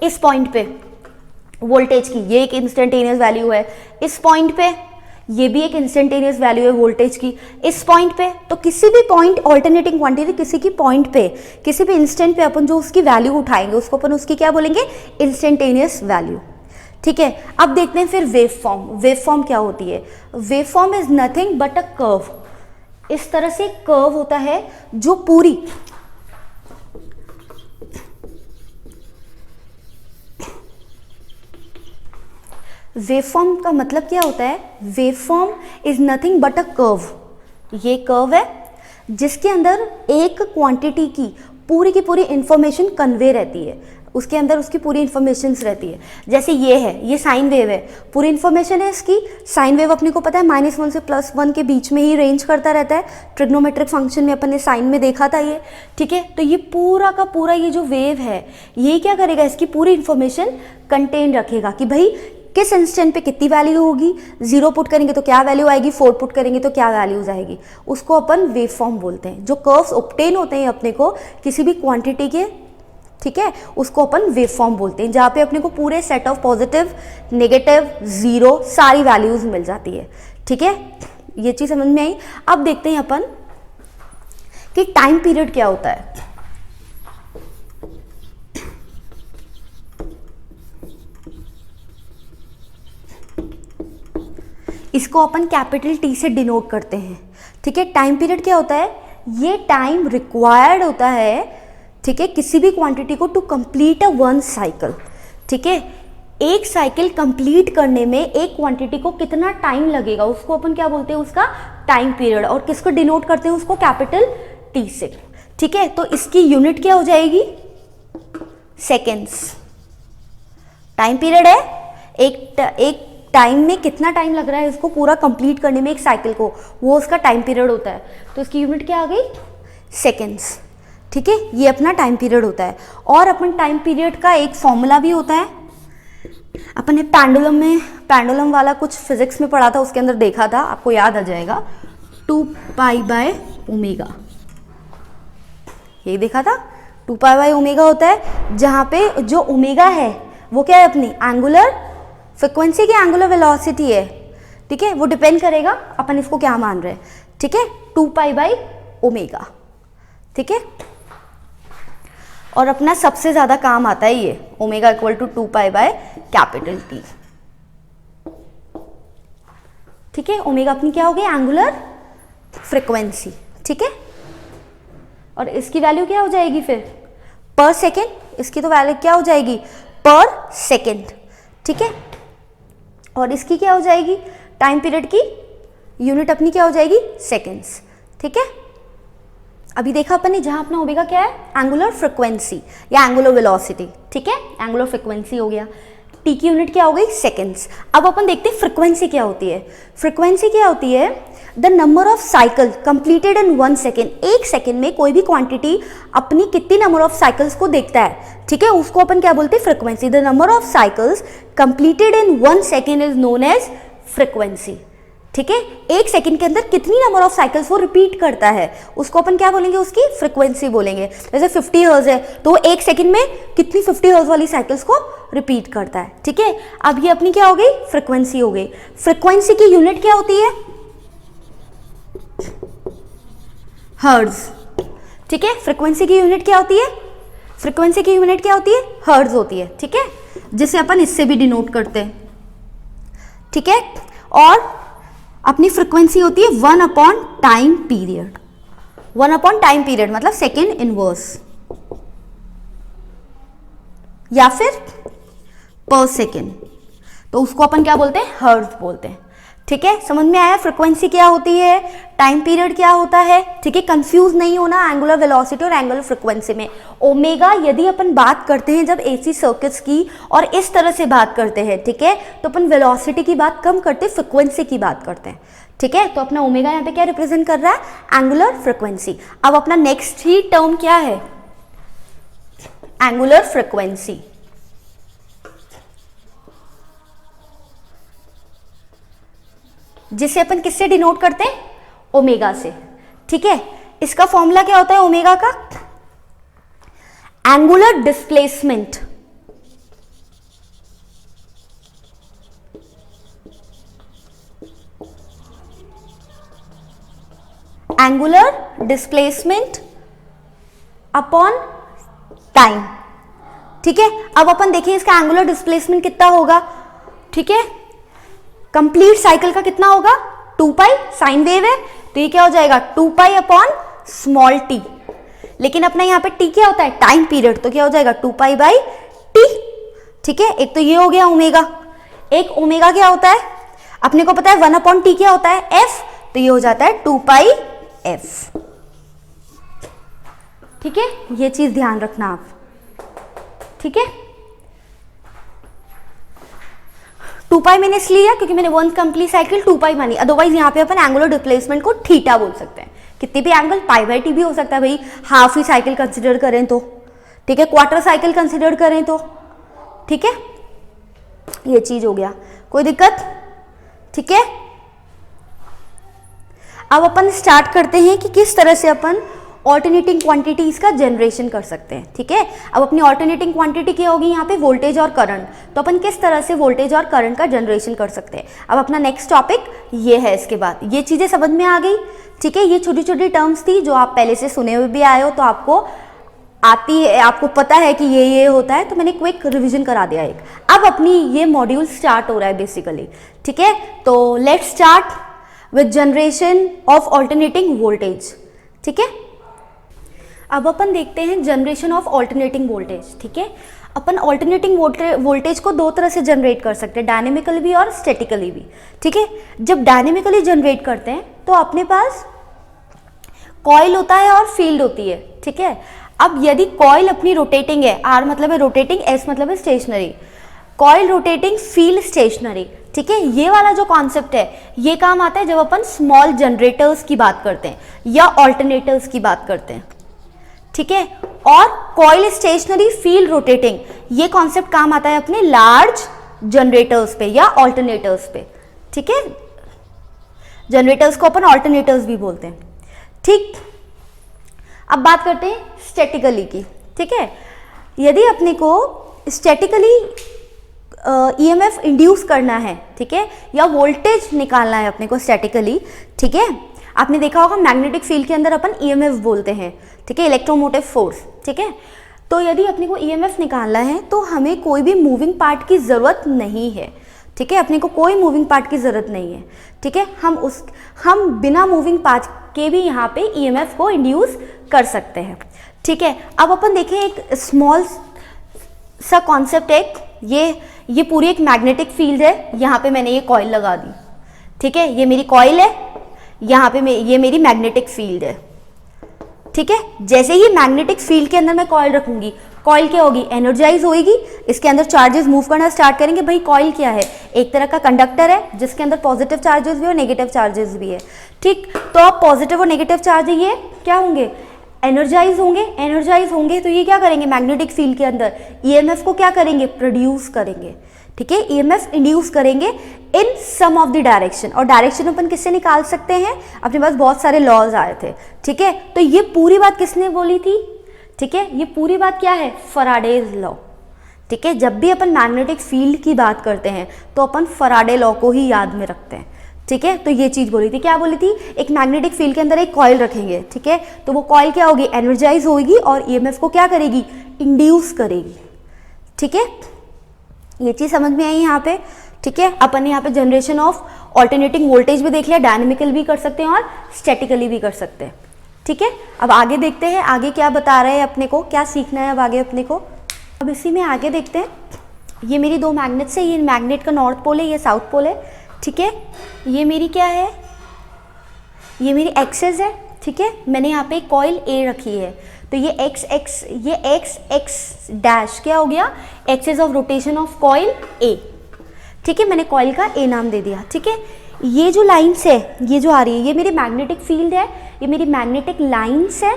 इस पॉइंट पे वोल्टेज की ये एक इंस्टेंटेनियस वैल्यू है, इस पॉइंट पे ये भी एक इंस्टेंटेनियस वैल्यू है वोल्टेज की, इस पॉइंट पे, तो किसी भी पॉइंट ऑल्टरनेटिंग क्वांटिटी किसी की पॉइंट पे किसी भी इंस्टेंट पे अपन जो उसकी वैल्यू उठाएंगे उसको अपन उसकी क्या बोलेंगे, इंस्टेंटेनियस वैल्यू। ठीक है, अब देखते हैं फिर वेव फॉर्म। वेव फॉर्म क्या होती है, wave form is nothing but a curve. इस तरह से कर्व होता है जो पूरी वेवफॉर्म का मतलब क्या होता है, waveform is nothing but a curve. ये कर्व है जिसके अंदर एक क्वांटिटी की पूरी इंफॉर्मेशन कन्वे रहती है, उसके अंदर उसकी पूरी इंफॉर्मेशन रहती है। जैसे ये है, ये साइन वेव है, पूरी इंफॉर्मेशन है इसकी। साइन वेव अपने को पता है -1 से +1 के बीच में ही रेंज करता रहता है, ट्रिग्नोमेट्रिक फंक्शन में अपन ने साइन में देखा था ये। ठीक है, तो ये पूरा का पूरा ये जो वेव है ये क्या करेगा, इसकी पूरी इंफॉर्मेशन कंटेन रखेगा कि भाई किस इंस्टेंट पे कितनी वैल्यू होगी, 0 पुट करेंगे तो क्या वैल्यू आएगी, 4 पुट करेंगे तो क्या वैल्यूज आएगी, उसको अपन वेव फॉर्म बोलते हैं। जो कर्व्स ऑब्टेन होते हैं अपने को किसी भी क्वांटिटी के, ठीक है, उसको अपन वेव फॉर्म बोलते हैं, जहाँ पे अपने को पूरे सेट ऑफ पॉजिटिव, नेगेटिव, 0 सारी वैल्यूज मिल जाती है। ठीक है, ये चीज समझ में आई। अब देखते हैं अपन कि टाइम पीरियड क्या होता है। इसको अपन कैपिटल T से डिनोट करते हैं। ठीक है, टाइम पीरियड क्या होता है, ये टाइम रिक्वायर्ड होता है, ठीक है, किसी भी क्वांटिटी को to complete a one cycle. ठीक है, एक साइकिल कंप्लीट करने में एक क्वांटिटी को कितना टाइम लगेगा उसको अपन क्या बोलते हैं, उसका टाइम पीरियड, और किसको डिनोट करते हैं, उसको कैपिटल T से। ठीक है, तो इसकी यूनिट क्या हो जाएगी, सेकेंड्स। टाइम पीरियड है, एक टाइम में कितना टाइम लग रहा है इसको पूरा कंप्लीट करने में एक साइकिल को, वो उसका टाइम पीरियड होता है। तो इसकी यूनिट क्या आ गई, सेकेंड्स। ठीक है, ये अपना टाइम पीरियड होता है। और अपन टाइम पीरियड का एक फॉर्मूला भी होता है, अपन ने पेंडुलम वाला कुछ फिजिक्स में पढ़ा था, उसके अंदर देखा था, आपको याद आ जाएगा। 2 पाई बाय ओमेगा। यही देखा था, 2 पाई बाय ओमेगा होता है, जहाँ पे जो ओमेगा है वो क्या है, अपनी एंगुलर फ्रिक्वेंसी की एंगुलर वेलोसिटी है, ठीक है, वो डिपेंड करेगा अपन इसको क्या मान रहे हैं, ठीक है, 2 पाई बाय ओमेगा, ठीक है। और अपना सबसे ज्यादा काम आता है ये omega equal to 2 pi by capital t, ठीक है। ओमेगा अपनी क्या हो गई, एंगुलर फ्रिक्वेंसी, ठीक है। और इसकी वैल्यू क्या हो जाएगी फिर, पर सेकेंड, इसकी तो वैल्यू क्या हो जाएगी, पर सेकेंड, ठीक है। और इसकी क्या हो जाएगी, टाइम पीरियड की यूनिट अपनी क्या हो जाएगी, सेकेंड्स, ठीक है। अभी देखा अपन ने, जहां अपना ओमेगा क्या है, एंगुलर फ्रिक्वेंसी या एंगुलर वेलोसिटी, ठीक है, एंगुलर फ्रिक्वेंसी हो गया, टी की यूनिट क्या हो गई, सेकेंड्स। अब अपन देखते हैं फ्रिक्वेंसी क्या होती है। फ्रिक्वेंसी क्या होती है, the number of cycle completed in 1 second. एक सेकेंड में कोई भी क्वांटिटी अपनी कितनी नंबर ऑफ साइकिल्स को देखता है, ठीक है, उसको अपन क्या बोलते हैं, frequency. The number of cycles completed in 1 second is known as frequency, ठीक है। एक सेकंड के अंदर कितनी नंबर ऑफ साइकिल्स वो रिपीट करता है, उसको अपन क्या बोलेंगे, उसकी फ्रीक्वेंसी बोलेंगे। जैसे 50 हर्ट्ज है तो एक सेकंड में कितनी 50 हर्ट्ज वाली साइकिल्स को रिपीट करता है, ठीक है। अब ये अपनी क्या हो गई, फ्रीक्वेंसी हो गई। फ्रीक्वेंसी की यूनिट क्या होती है, हर्ट्ज, ठीक है। फ्रीक्वेंसी की यूनिट क्या होती है, फ्रीक्वेंसी की यूनिट क्या होती है, हर्ट्ज होती है, ठीक है, जिसे अपन इससे भी डिनोट करते हैं, ठीक है। और अपनी फ्रीक्वेंसी होती है 1 upon time period. 1 upon time period मतलब सेकेंड इनवर्स या फिर पर सेकेंड, तो उसको अपन क्या बोलते हैं, हर्ट्ज बोलते हैं, ठीक है। समझ में आया, फ्रीक्वेंसी क्या होती है, टाइम पीरियड क्या होता है, ठीक है। कंफ्यूज नहीं होना एंगुलर वेलोसिटी और एंगुलर फ्रीक्वेंसी में। ओमेगा यदि अपन बात करते हैं जब एसी सर्किट्स की और इस तरह से बात करते हैं, ठीक है, तो अपन वेलोसिटी की बात कम करते हैं, फ्रीक्वेंसी की बात करते हैं, ठीक है। तो अपना ओमेगा यहाँ पे क्या रिप्रेजेंट कर रहा है, एंगुलर फ्रीक्वेंसी। अब अपना नेक्स्ट ही टर्म क्या है, एंगुलर फ्रीक्वेंसी, जिसे अपन किससे डिनोट करते हैं, ओमेगा से, ठीक है। इसका फॉर्मूला क्या होता है ओमेगा का, angular displacement, angular displacement upon time, ठीक है। अब अपन देखें इसका एंगुलर डिस्प्लेसमेंट कितना होगा, ठीक है। कंप्लीट साइकिल का कितना होगा, 2 पाई, साइन वेव है तो ये क्या हो जाएगा, 2 पाई अपॉन स्मॉल टी। लेकिन अपना यहाँ पे टी क्या होता है, टाइम पीरियड, तो क्या हो जाएगा 2 पाई बाई टी, ठीक है। एक तो ये हो गया ओमेगा। एक ओमेगा क्या होता है, अपने को पता है 1 अपॉन टी क्या होता है, एफ, तो ये हो जाता है 2 पाई एफ, ठीक है। ये चीज ध्यान रखना आप, ठीक है। 2 पाई मैंने इसलिए लिया क्योंकि मैंने 1 कंप्लीट साइकिल 2 पाई मानी, अदरवाइज यहाँ पे अपन एंगुलर डिस्प्लेसमेंट को थीटा बोल सकते हैं। कितनी भी एंगल, पाई बाई टी भी हो सकता है भाई, हाफ ही साइकिल कंसिडर करें तो, ठीक है, क्वार्टर साइकिल कंसिडर करें तो, ठीक है। ये चीज हो गया, कोई दिक्कत, ठीक है। अब अपन स्टार्ट करते हैं कि किस तरह से अपन ऑल्टरनेटिंग क्वांटिटीज का जनरेशन कर सकते हैं, ठीक है। अब अपनी ऑल्टरनेटिंग क्वांटिटी क्या होगी यहाँ पे, वोल्टेज और करंट, तो अपन किस तरह से वोल्टेज और करंट का जनरेशन कर सकते हैं। अब अपना नेक्स्ट टॉपिक ये है, इसके बाद ये चीजें समझ में आ गई, ठीक है। ये छोटी छोटी टर्म्स थी जो आप पहले से सुने हुए भी आए हो, तो आपको आती है, आपको पता है कि ये होता है, तो मैंने क्विक रिविजन करा दिया एक। अब अपनी ये मॉड्यूल स्टार्ट हो रहा है बेसिकली, ठीक है। तो let's start with generation of alternating voltage, ठीक है। अब अपन देखते हैं जनरेशन ऑफ ऑल्टरनेटिंग वोल्टेज, ठीक है। अपन ऑल्टरनेटिंग वोल्टेज को 2 तरह से जनरेट कर सकते हैं, डायनेमिकली भी और स्टैटिकली भी, ठीक है। जब डायनेमिकली जनरेट करते हैं तो अपने पास कॉइल होता है और फील्ड होती है, ठीक है। अब यदि कॉइल अपनी रोटेटिंग है, आर मतलब है रोटेटिंग, एस मतलब है stationary, coil rotating, field stationary, ठीक है। ये वाला जो कॉन्सेप्ट है ये काम आता है जब अपन स्मॉल जनरेटर्स की बात करते हैं या ऑल्टरनेटर्स की बात करते हैं, ठीक है। और कॉइल स्टेशनरी, फील्ड रोटेटिंग, ये कॉन्सेप्ट काम आता है अपने लार्ज जनरेटर्स पे या ऑल्टरनेटर्स पे, ठीक है। जनरेटर्स को अपन ऑल्टरनेटर्स भी बोलते हैं। ठीक, अब बात करते हैं स्टैटिकली की। ठीक है, यदि अपने को स्टैटिकली ईएमएफ इंड्यूस करना है, ठीक है, या वोल्टेज निकालना है अपने को स्टैटिकली, ठीक है, आपने देखा होगा मैग्नेटिक फील्ड के अंदर अपन ईएमएफ बोलते हैं, ठीक है, इलेक्ट्रोमोटिव फोर्स। ठीक है, तो यदि अपने को ईएमएफ निकालना है तो हमें कोई भी मूविंग पार्ट की ज़रूरत नहीं है। ठीक है, अपने को कोई मूविंग पार्ट की ज़रूरत नहीं है। ठीक है, हम बिना मूविंग पार्ट के भी यहाँ पे ईएमएफ को इंड्यूस कर सकते हैं। ठीक है, अब अपन देखें एक स्मॉल सा कॉन्सेप्ट, ये पूरी एक मैग्नेटिक फील्ड है, यहाँ पे मैंने ये कॉइल लगा दी। ठीक है, ये मेरी कॉइल है, यहाँ पे ये मेरी मैग्नेटिक फील्ड है। ठीक है, जैसे ही मैग्नेटिक फील्ड के अंदर मैं कॉइल रखूंगी, कॉइल क्या होगी, एनर्जाइज होगी, इसके अंदर चार्जेस मूव करना स्टार्ट करेंगे। भाई कॉइल क्या है, एक तरह का कंडक्टर है जिसके अंदर पॉजिटिव चार्जेस भी और नेगेटिव चार्जेस भी है। ठीक, तो अब पॉजिटिव और नेगेटिव चार्ज ये क्या होंगे, एनर्जाइज होंगे तो ये क्या करेंगे, मैग्नेटिक फील्ड के अंदर ईएमएफ को क्या करेंगे, प्रोड्यूस करेंगे। ठीक है, ईएमएफ इंड्यूस करेंगे इन सम ऑफ द डायरेक्शन, और डायरेक्शन अपन किससे निकाल सकते हैं, अपने पास बहुत सारे लॉज आए थे। ठीक है, तो ये पूरी बात किसने बोली थी, ठीक है, ये पूरी बात क्या है, फैराडेज लॉ। ठीक है, जब भी अपन मैग्नेटिक फील्ड की बात करते हैं तो अपन फैराडे लॉ को ही याद में रखते हैं। ठीक है, तो ये चीज बोली थी, क्या बोली थी, एक मैग्नेटिक फील्ड के अंदर एक कॉइल रखेंगे। ठीक है, तो वो कॉइल क्या होगी, एनर्जाइज होगी और ईएमएफ को क्या करेगी, इंड्यूस करेगी। ठीक है, ये चीज समझ में आई यहाँ पे। ठीक है, अपन यहाँ पे जनरेशन ऑफ ऑल्टरनेटिंग वोल्टेज भी देख लिया, डायनेमिकल भी कर सकते हैं और स्टैटिकली भी कर सकते हैं। ठीक है, अब आगे देखते हैं आगे क्या बता रहे हैं अपने को, क्या सीखना है अब आगे अपने को। अब इसी में आगे देखते हैं, ये मेरी दो मैग्नेट्स है, ये मैग्नेट का नॉर्थ पोल है, ये साउथ पोल है। ठीक है, ये मेरी क्या है, ये मेरी एक्सेस है। ठीक है, मैंने यहाँ पे कॉइल ए रखी है, तो ये एक्स डैश क्या हो गया, axis of rotation of coil A. ठीक है, मैंने कॉइल का ए नाम दे दिया। ठीक है, ये जो लाइन्स है, ये जो आ रही है, ये मेरी मैग्नेटिक फील्ड है, ये मेरी मैग्नेटिक लाइन्स है।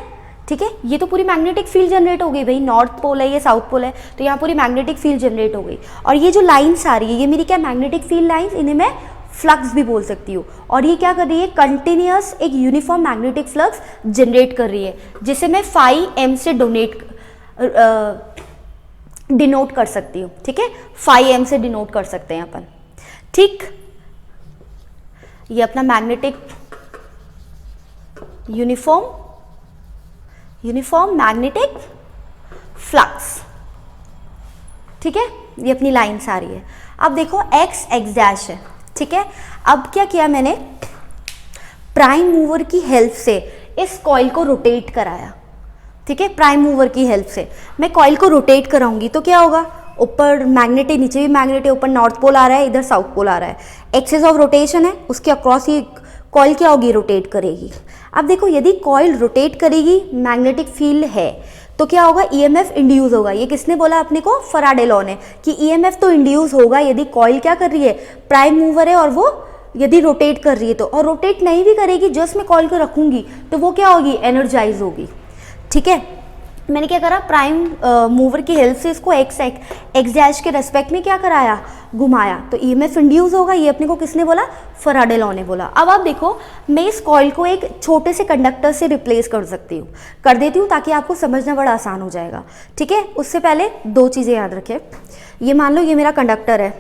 ठीक है, ये तो पूरी मैग्नेटिक फील्ड जनरेट हो गई, भाई नॉर्थ पोल है, ये साउथ पोल है, तो यहाँ पूरी मैग्नेटिक फील्ड जनरेट हो गई। और ये जो लाइन्स आ रही है, ये मेरी क्या, मैग्नेटिक फील्ड लाइन्स, इन्हें मैं फ्लक्स भी बोल सकती हूँ। और ये क्या कर रही है, कंटिन्यूअस एक यूनिफॉर्म मैग्नेटिक फ्लक्स जनरेट कर रही है, जिसे मैं फाई एम से डिनोट कर सकती हूँ। ठीक है, फाई एम से डिनोट कर सकते हैं अपन। ठीक, ये अपना मैग्नेटिक यूनिफॉर्म मैग्नेटिक फ्लक्स। ठीक है, ये अपनी लाइन्स आ रही है। अब देखो एक्स डैश है। ठीक है, अब क्या किया मैंने, प्राइम मूवर की हेल्प से इस कॉइल को रोटेट कराया। ठीक है, प्राइम मूवर की हेल्प से मैं कॉइल को रोटेट कराऊंगी तो क्या होगा, ऊपर मैग्नेट है, नीचे भी मैग्नेट है, ऊपर नॉर्थ पोल आ रहा है, इधर साउथ पोल आ रहा है, एक्सेस ऑफ रोटेशन है, उसके अक्रॉस ये कॉइल क्या होगी, रोटेट करेगी। अब देखो, यदि कॉइल रोटेट करेगी, मैग्नेटिक फील्ड है, तो क्या होगा, ईएमएफ इंड्यूस होगा। ये किसने बोला अपने को, फैराडे लॉ ने, कि ईएमएफ तो इंड्यूस होगा यदि कॉइल क्या कर रही है, प्राइम मूवर है और वो यदि रोटेट कर रही है तो, और रोटेट नहीं भी करेगी, जस्ट मैं कॉइल को रखूंगी तो वो क्या होगी, एनर्जाइज होगी। ठीक है, मैंने क्या करा, प्राइम मूवर की हेल्प से इसको एक्स डैश के रेस्पेक्ट में क्या कराया, घुमाया, तो ईएमएफ इंड्यूस होगा। ये अपने को किसने बोला, फैराडे लॉ ने बोला। अब आप देखो, मैं इस कॉइल को एक छोटे से कंडक्टर से रिप्लेस कर देती हूँ ताकि आपको समझना बड़ा आसान हो जाएगा। ठीक है, उससे पहले दो चीज़ें याद रखें। ये मान लो ये मेरा कंडक्टर है,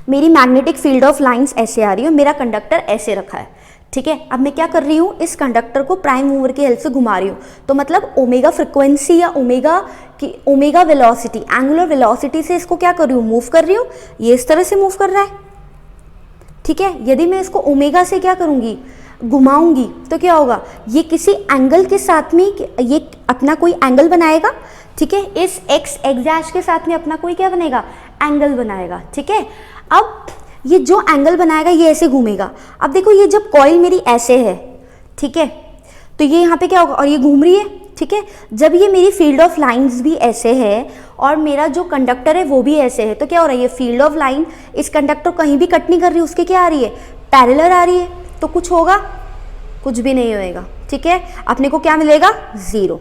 मेरी मैग्नेटिक फील्ड ऑफ लाइन्स ऐसे आ रही है, मेरा कंडक्टर ऐसे रखा है। ठीक है, अब मैं क्या कर रही हूँ, इस कंडक्टर को प्राइम मूवर की हेल्प से घुमा रही हूँ, तो मतलब ओमेगा फ्रिक्वेंसी या ओमेगा वेलोसिटी, एंगुलर वेलोसिटी से इसको क्या कर रही हूँ, मूव कर रही हूँ। ये इस तरह से मूव कर रहा है। ठीक है, यदि मैं इसको ओमेगा से क्या करूँगी, घुमाऊंगी, तो क्या होगा, ये किसी एंगल के साथ में ये अपना कोई एंगल बनाएगा। ठीक है, इस एक्स डैश के साथ में अपना कोई क्या बनेगा, एंगल बनाएगा। ठीक है, अब ये जो एंगल बनाएगा ये ऐसे घूमेगा। अब देखो, ये जब कॉइल मेरी ऐसे है, ठीक है, तो ये यहाँ पे क्या होगा, और ये घूम रही है। ठीक है, जब ये मेरी फील्ड ऑफ लाइंस भी ऐसे है और मेरा जो कंडक्टर है वो भी ऐसे है, तो क्या हो रहा है, ये फील्ड ऑफ लाइन इस कंडक्टर कहीं भी कट नहीं कर रही, उसके क्या आ रही है, पैरेलल आ रही है, तो कुछ होगा, कुछ भी नहीं होएगा। ठीक है, अपने को क्या मिलेगा, जीरो।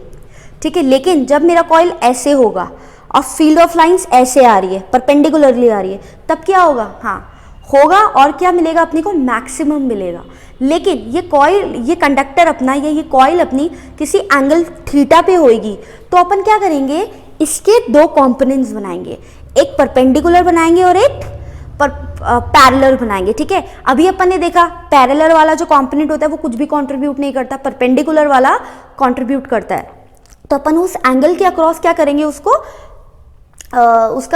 ठीक है, लेकिन जब मेरा कॉइल ऐसे होगा और फील्ड ऑफ लाइंस ऐसे आ रही है, परपेंडिकुलरली आ रही है, तब क्या होगा, हाँ होगा और क्या मिलेगा अपने को, मैक्सिमम मिलेगा। लेकिन ये कॉइल, ये कंडक्टर अपना या ये कॉइल अपनी किसी एंगल थीटा पे होएगी, तो अपन क्या करेंगे, इसके दो कंपोनेंट्स बनाएंगे, एक परपेंडिकुलर बनाएंगे और एक पैरेलल बनाएंगे। ठीक है, अभी अपन ने देखा पैरेलल वाला जो कंपोनेंट होता है वो कुछ भी कंट्रीब्यूट नहीं करता, परपेंडिकुलर वाला कंट्रीब्यूट करता है। तो अपन उस एंगल के अक्रॉस क्या करेंगे, उसका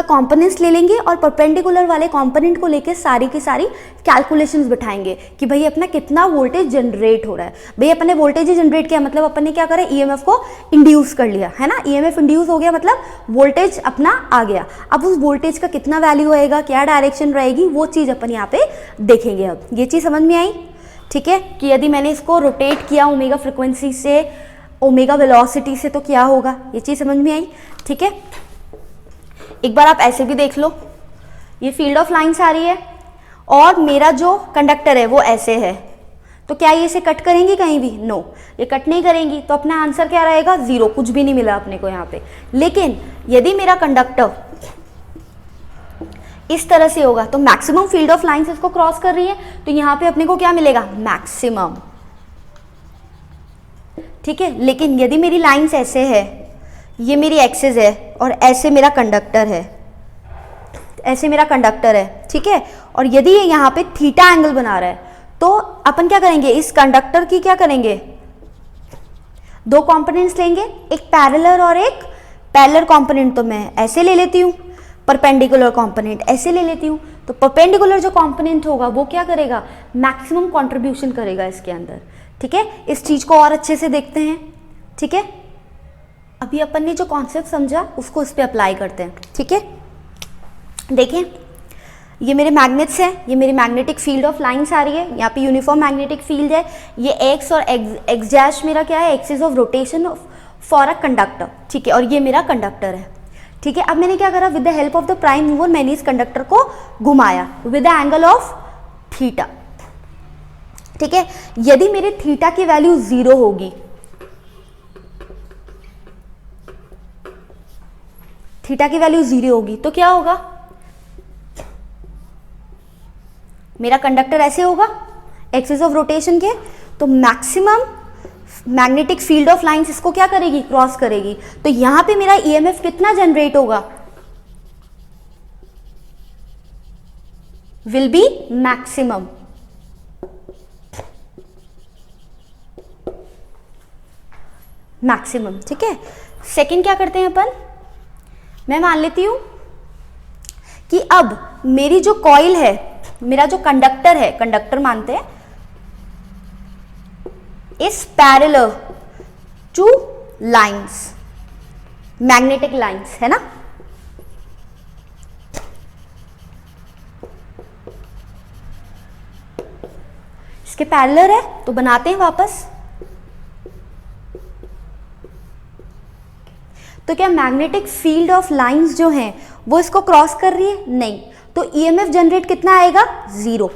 कंपोनेंट्स ले लेंगे और परपेंडिकुलर वाले कंपोनेंट को लेके सारी की सारी कैलकुलेशंस बिठाएंगे कि भाई अपना कितना वोल्टेज जनरेट हो रहा है। भाई अपन ने वोल्टेज ही जनरेट किया, मतलब अपन ने क्या करा, ईएमएफ को इंड्यूस कर लिया, है ना। ईएमएफ इंड्यूस हो गया मतलब वोल्टेज अपना आ गया। अब उस वोल्टेज का कितना वैल्यू आएगा, क्या डायरेक्शन रहेगी, वो चीज़ अपन यहाँ पे देखेंगे। अब ये चीज़ समझ में आई, ठीक है, कि यदि मैंने इसको रोटेट किया ओमेगा फ्रिक्वेंसी से ओमेगा वेलोसिटी से तो क्या होगा, ये चीज़ समझ में आई। ठीक है, एक बार आप ऐसे भी देख लो, ये फील्ड ऑफ लाइंस आ रही है और मेरा जो कंडक्टर है वो ऐसे है, तो क्या ये इसे कट करेंगी कहीं भी, नो, ये कट नहीं करेंगी। तो अपना आंसर क्या रहेगा, 0, कुछ भी नहीं मिला अपने को यहाँ पे। लेकिन यदि मेरा कंडक्टर इस तरह से होगा तो मैक्सिमम फील्ड ऑफ लाइंस इसको क्रॉस कर रही है, तो यहाँ पे अपने को क्या मिलेगा, मैक्सिमम। ठीक है, लेकिन यदि मेरी लाइंस ऐसे है, ये मेरी एक्सिस है और ऐसे मेरा कंडक्टर है, ऐसे मेरा कंडक्टर है, ठीक है, और यदि ये यहाँ पे थीटा एंगल बना रहा है, तो अपन क्या करेंगे, इस कंडक्टर की क्या करेंगे, दो कंपोनेंट्स लेंगे, एक पैरेलल और एक पैरेलल कंपोनेंट तो मैं ऐसे ले लेती हूँ, परपेंडिकुलर कंपोनेंट ऐसे ले लेती हूँ। तो परपेंडिकुलर जो कंपोनेंट होगा वो क्या करेगा, मैक्सिमम कंट्रीब्यूशन करेगा इसके अंदर। ठीक है, इस चीज को और अच्छे से देखते हैं। ठीक है, अभी अपन ने जो कॉन्सेप्ट समझा उसको इस पे अप्लाई करते हैं। ठीक है, देखिए ये मेरे मैग्नेट्स हैं, ये मेरी मैग्नेटिक फील्ड ऑफ लाइंस आ रही है, यहाँ पे यूनिफॉर्म मैग्नेटिक फील्ड है, ये एक्स और एक्स डैश मेरा क्या है, axis of rotation for a conductor. ठीक है, और ये मेरा कंडक्टर है। ठीक है, अब मैंने क्या करा, with the help of the prime mover मैंने इस कंडक्टर को घुमाया with the angle of theta. ठीक है, यदि मेरे थीटा की वैल्यू 0 होगी, थीटा की वैल्यू 0 होगी तो क्या होगा, मेरा कंडक्टर ऐसे होगा एक्सिस ऑफ रोटेशन के, तो maximum magnetic field of lines इसको क्या करेगी, क्रॉस करेगी। तो यहां पे मेरा ईएमएफ कितना जनरेट होगा, विल बी मैक्सिमम। मैक्सिमम, ठीक है। सेकंड क्या करते हैं अपन, मैं मान लेती हूं कि अब मेरी जो कॉइल है, मेरा जो कंडक्टर है, कंडक्टर मानते हैं, इस parallel two lines, magnetic lines, है ना। इसके पैरेलल है तो बनाते हैं वापस। तो क्या मैग्नेटिक फील्ड ऑफ लाइंस जो हैं वो इसको क्रॉस कर रही है, नहीं, तो ईएमएफ जनरेट कितना आएगा, 0।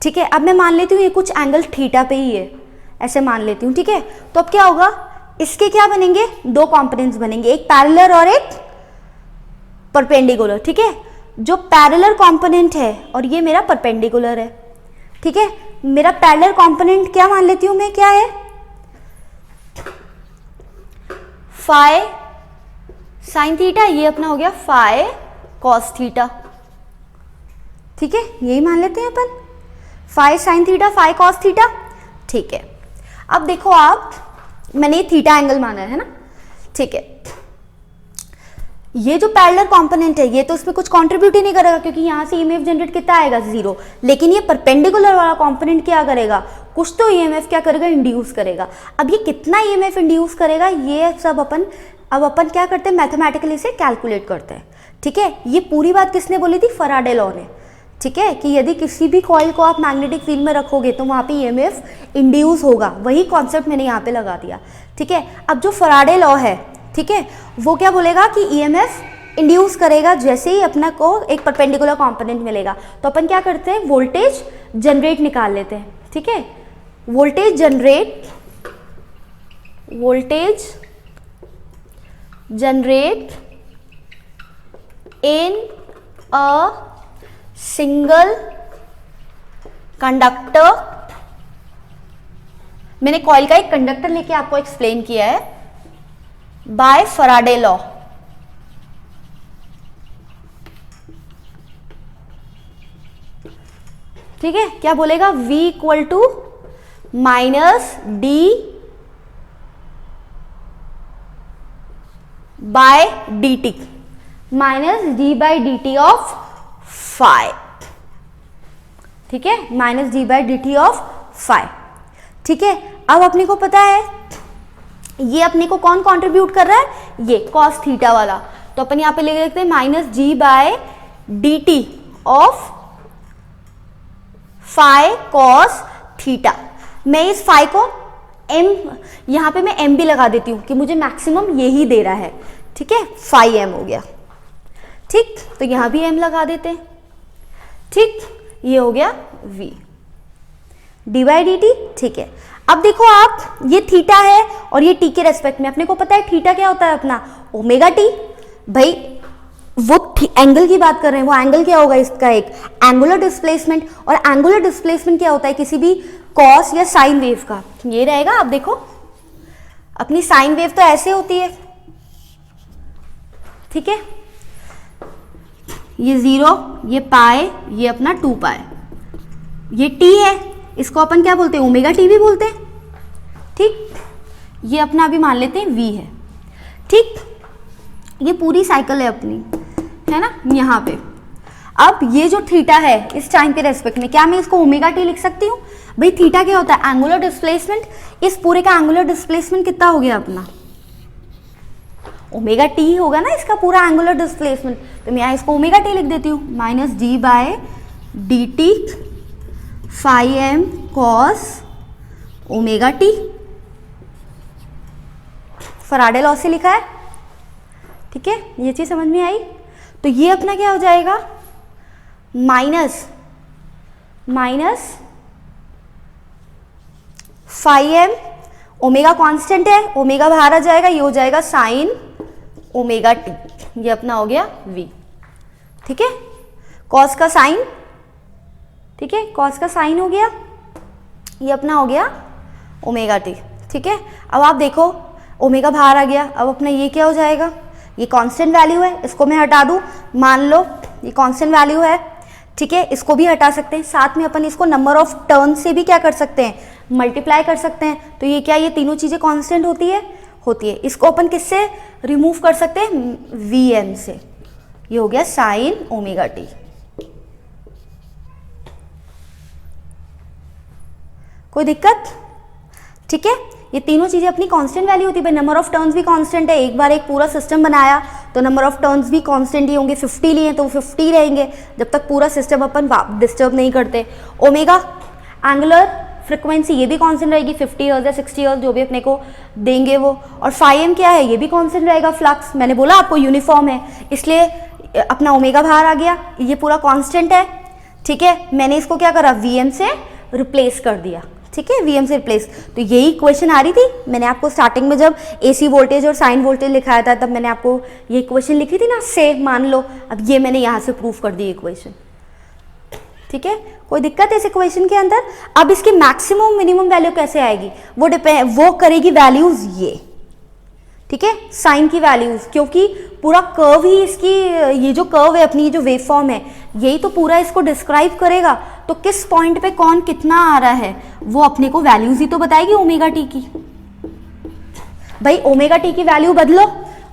ठीक है, अब मैं मान लेती हूँ ये कुछ एंगल थीटा पे ही है, ऐसे मान लेती हूँ। ठीक है, तो अब क्या होगा, इसके क्या बनेंगे, दो कंपोनेंट्स बनेंगे, एक पैरेलल और एक परपेंडिकुलर। ठीक है, जो पैरेलल कंपोनेंट है और ये मेरा परपेंडिकुलर है। ठीक है, मेरा पैरेलल कंपोनेंट क्या मान लेती हूं मैं, क्या है, फाई साइन थीटा, ये अपना हो गया फाई कॉस थीटा। ठीक है, यही मान लेते हैं अपन, phi sine theta phi cos theta. ठीक है, अब देखो आप, मैंने ये थीटा एंगल माना है ना। ठीक है, ये जो पैरेलल कंपोनेंट है ये तो उसमें कुछ कंट्रीब्यूट ही नहीं करेगा क्योंकि यहाँ से ईएमएफ जनरेट कितना आएगा, 0। लेकिन ये परपेंडिकुलर वाला कंपोनेंट क्या करेगा, कुछ तो ईएमएफ क्या करेगा, इंड्यूस करेगा। अब ये कितना ईएमएफ इंड्यूस करेगा, ये सब अपन क्या करते हैं, मैथमेटिकली से कैलकुलेट करते हैं। ठीक है, ये पूरी बात किसने बोली थी, फैराडे लॉ ने। ठीक है, कि यदि किसी भी कॉइल को आप मैग्नेटिक फील्ड में रखोगे तो वहाँ पे ईएमएफ इंड्यूस होगा, वही कॉन्सेप्ट मैंने यहाँ पे लगा दिया। ठीक है, अब जो फैराडे लॉ है, ठीक है, वो क्या बोलेगा कि ईएमएफ इंड्यूस करेगा जैसे ही अपना को एक परपेंडिकुलर कंपोनेंट मिलेगा। तो अपन क्या करते हैं, वोल्टेज जनरेट निकाल लेते हैं। ठीक है, voltage generate voltage generate in a single conductor। मैंने कॉइल का एक कंडक्टर लेके आपको एक्सप्लेन किया है बाय फराडे लॉ। ठीक है, क्या बोलेगा, V equal to minus d by d t, minus d by d t of phi. ठीक है, minus d by d t of phi. ठीक है, अब अपने को पता है ये अपने को कौन कंट्रीब्यूट कर रहा है, ये कॉस थीटा वाला। तो अपन यहां पे ले लेते हैं minus g by d t of phi cos theta. मैं इस फाई को m, यहां पे मैं m भी लगा देती हूं कि मुझे मैक्सिमम यही दे रहा है। ठीक है, फाई m हो गया। ठीक, तो यहां भी m लगा देते हैं। ठीक, ये हो गया v D by d T. ठीक है, अब देखो आप, ये थीटा है और ये t के रेस्पेक्ट में, अपने को पता है थीटा क्या होता है अपना, ओमेगा टी। भाई वो एंगल की बात कर रहे हैं, वो एंगल क्या होगा इसका, एक एंगुलर डिस्प्लेसमेंट। और एंगुलर डिस्प्लेसमेंट क्या होता है किसी भी कॉस या साइन वेव का, ये रहेगा। आप देखो अपनी साइन वेव तो ऐसे होती है। ठीक है, ये 0, ये पाए, ये अपना 2 पाए, ये t है, इसको अपन क्या बोलते हैं, ओमेगा टी भी बोलते हैं। ठीक, ये अपना अभी मान लेते हैं v है। ठीक, ये पूरी साइकिल है अपनी, है ना, यहाँ पे। अब ये जो थीटा है इस टाइम के रेस्पेक्ट में, क्या मैं इसको ओमेगा टी लिख सकती हूँ? भाई थीटा क्या होता है, एंगुलर डिस्प्लेसमेंट। इस पूरे का एंगुलर डिस्प्लेसमेंट कितना हो गया अपना, ओमेगा टी होगा ना इसका पूरा एंगुलर डिस्प्लेसमेंट। तो मैं यहाँ इसको ओमेगा टी लिख देती हूँ, minus d by d t phi m cos omega t. Faraday law से लिखा है। ठीक है, ये चीज समझ में आई। तो ये अपना क्या हो जाएगा, minus phi m, omega constant है, ओमेगा बाहर आ जाएगा, ये हो जाएगा साइन ओमेगा टी। ये अपना हो गया v। ठीक है, कॉस का साइन, ठीक है, कॉस का साइन हो गया, ये अपना हो गया ओमेगा टी। ठीक है, अब आप देखो ओमेगा बाहर आ गया, अब अपना ये क्या हो जाएगा, ये कांस्टेंट वैल्यू है, इसको मैं हटा दूं, मान लो ये कांस्टेंट वैल्यू है। ठीक है, इसको भी हटा सकते हैं, साथ में अपन इसको नंबर ऑफ टर्न से भी क्या कर सकते हैं, मल्टीप्लाई कर सकते हैं। तो ये क्या, ये तीनों चीजें कांस्टेंट होती है। इसको अपन किससे रिमूव कर सकते हैं, वी एम से। ये हो गया साइन ओमेगा टी। कोई दिक्कत? ठीक है, ये तीनों चीजें अपनी कांस्टेंट वैल्यू होती है। नंबर ऑफ टर्न्स भी कांस्टेंट है, एक बार एक पूरा सिस्टम बनाया तो नंबर ऑफ टर्न्स भी कांस्टेंट ही होंगे। 50 लिए तो 50 रहेंगे जब तक पूरा सिस्टम अपन डिस्टर्ब नहीं करते। ओमेगा एंगुलर फ्रिक्वेंसी, ये भी कांस्टेंट रहेगी, 50 हर्ट्ज या 60 हर्ट्ज जो भी अपने को देंगे वो। और फाई एम क्या है, ये भी कांस्टेंट रहेगा। फ्लक्स मैंने बोला आपको यूनिफॉर्म है, इसलिए अपना ओमेगा बाहर आ गया, ये पूरा कांस्टेंट है। ठीक है, मैंने इसको क्या करा, वी एम से रिप्लेस कर दिया। ठीक है, वीएम से रिप्लेस। तो यही इक्वेशन आ रही थी, मैंने आपको स्टार्टिंग में जब एसी वोल्टेज और साइन वोल्टेज लिखाया था तब मैंने आपको ये इक्वेशन लिखी थी ना, से मान लो। अब ये मैंने यहाँ से प्रूफ कर दी इक्वेशन। ठीक है, कोई दिक्कत है इस इक्वेशन के अंदर? अब इसकी मैक्सिमम मिनिमम वैल्यू कैसे आएगी, वो करेगी वैल्यूज ये। ठीक है, साइन की वैल्यूज, क्योंकि पूरा कर्व ही इसकी, ये जो कर्व है अपनी, जो वेव फॉर्म है, यही तो पूरा इसको डिस्क्राइब करेगा। तो किस पॉइंट पे कौन कितना आ रहा है वो अपने को वैल्यूज ही तो बताएगी ओमेगा टी की। भाई ओमेगा टी की वैल्यू बदलो,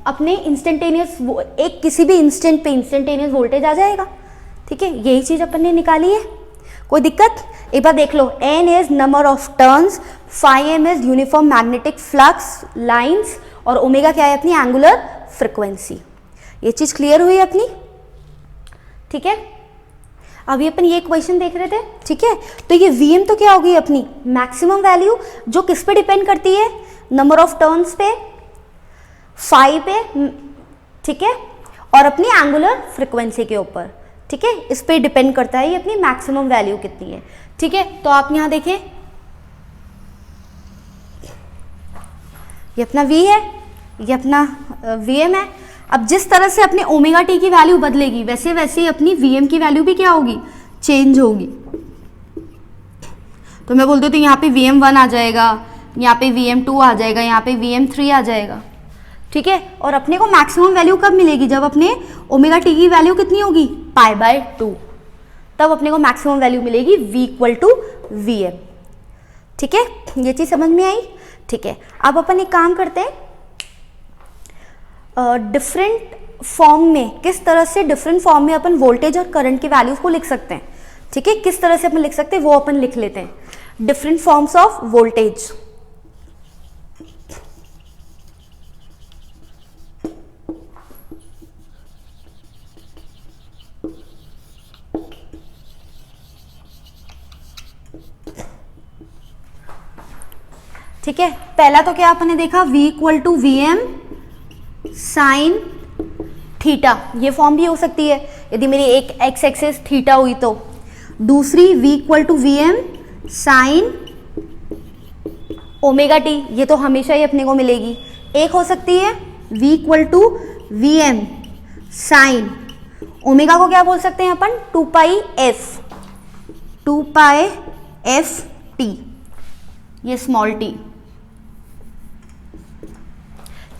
अपने इंस्टेंटेनियस, एक किसी भी इंस्टेंट पे इंस्टेंटेनियस वोल्टेज आ जाएगा। ठीक है, यही चीज अपन ने निकाली है। कोई दिक्कत? एक बार देख लो, N is number of turns, phi M is uniform magnetic flux lines, और ओमेगा क्या है अपनी एंगुलर फ्रिक्वेंसी। ये चीज क्लियर हुई अपनी? ठीक है, अभी अपन ये क्वेश्चन देख रहे थे। ठीक है, तो ये वीएम तो क्या होगी अपनी मैक्सिमम वैल्यू, जो किस पे डिपेंड करती है, नंबर ऑफ टर्न्स पे, फाई पे। ठीक है, और अपनी एंगुलर फ्रिक्वेंसी के ऊपर। ठीक है, इस पे डिपेंड करता है ये अपनी मैक्सिमम वैल्यू कितनी है। ठीक है, तो आप यहां देखें, ये अपना v है, ये अपना vm है। अब जिस तरह से अपने ओमेगा टी की वैल्यू बदलेगी वैसे वैसे अपनी vm की वैल्यू भी क्या होगी, चेंज होगी। तो मैं बोलती हूँ तो यहाँ पे vm1 आ जाएगा, यहाँ पे vm2 आ जाएगा, यहाँ पे vm3 आ जाएगा, ठीक है। और अपने को मैक्सिमम वैल्यू कब मिलेगी, जब अपने ओमेगा टी की वैल्यू कितनी होगी, π/2, तब अपने को मैक्सिमम वैल्यू मिलेगी v = vm, ठीक है। ये चीज़ समझ में आई, ठीक है। अब अपन एक काम करते हैं, डिफरेंट फॉर्म में किस तरह से डिफरेंट फॉर्म में अपन वोल्टेज और करंट की वैल्यूज को लिख सकते हैं, ठीक है। किस तरह से अपन लिख सकते हैं वो अपन लिख लेते हैं। डिफरेंट फॉर्म्स ऑफ वोल्टेज, ठीक है। पहला तो क्या आपने देखा, v = vm साइन थीटा, ये फॉर्म भी हो सकती है यदि मेरी एक एक्स एक्सिस थीटा हुई तो। दूसरी v = vm sine omega T, ये तो हमेशा ही अपने को मिलेगी। एक हो सकती है v = vm साइन ओमेगा को क्या बोल सकते हैं अपन, 2πf t, ये स्मॉल t,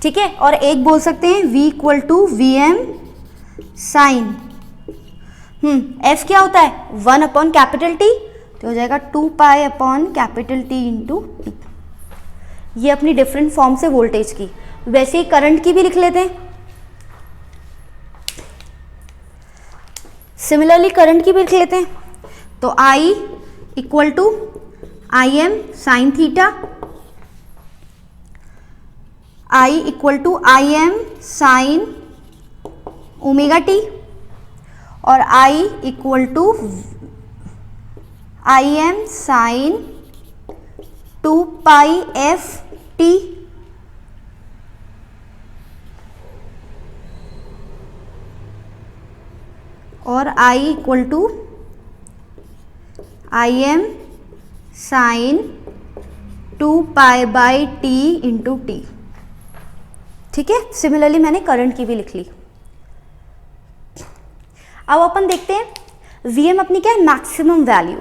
ठीक है। और एक बोल सकते हैं v = vm साइन f क्या होता है, 1/T, तो हो जाएगा 2π/T × t। ये अपनी डिफरेंट फॉर्म से वोल्टेज की। वैसे ही करंट की भी लिख लेते हैं, सिमिलरली करंट की भी लिख लेते हैं। तो I = Im sine theta, I = Im sine omega t, और I = Im sine 2πf t, और I = Im sine 2π/t × t, ठीक है। सिमिलरली मैंने करंट की भी लिख ली। अब अपन देखते हैं Vm अपनी क्या है, मैक्सिमम वैल्यू।